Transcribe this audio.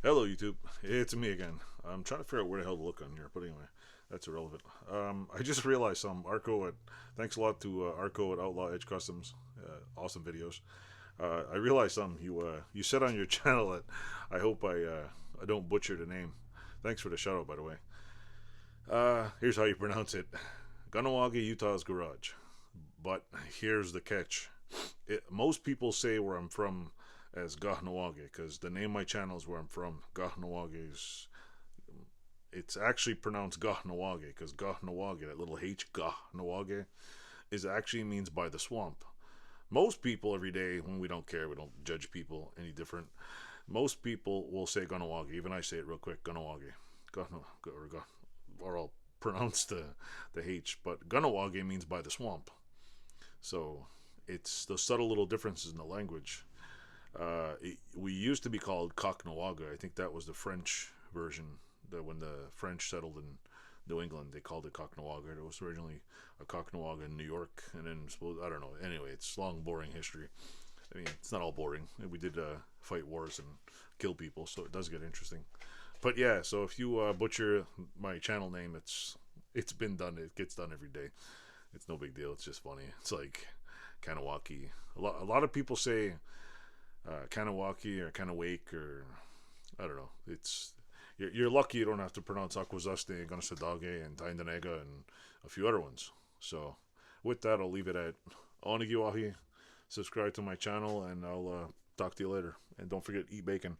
Hello, YouTube. It's me again. I'm trying to figure out where the hell to look on here, but anyway, that's irrelevant. I just realized some Arco at. Thanks a lot to Arco at Outlaw Edge Customs. Awesome videos. I realized some you said on your channel that I hope I don't butcher the name. Thanks for the shout out, by the way. Here's how you pronounce it: Kahnawake, Utah's garage. But here's the catch: most people say where I'm from as Kahnawake because the name of my channel is where I'm from. Kahnawake is it's actually pronounced Kahnawake because Kahnawake, that little H, Kahnawake, is actually means by the swamp. Most people every day, when we don't care, we don't judge people any different. Most people will say Kahnawake. Even I say it real quick, Kahnawake, or I'll pronounce the H. But Kahnawake means by the swamp. So it's those subtle little differences in the language. We used to be called Kahnawake. I think that was the French version. That when the French settled in New England, they called it Kahnawake. It was originally a Kahnawake in New York, and then I don't know. Anyway, it's long, boring history. I mean, it's not all boring. We did fight wars and kill people, so it does get interesting. But yeah, so if you butcher my channel name, it's been done. It gets done every day. It's no big deal. It's just funny. It's like Kahnawake. A lot of people say Kahnawake or Kahnawake or I don't know. You're lucky you don't have to pronounce Akwazaste, Ganasadage, and Taindanega and a few other ones. So with that, I'll leave it at Onigiwahi. Subscribe to my channel, and I'll talk to you later. And don't forget, eat bacon.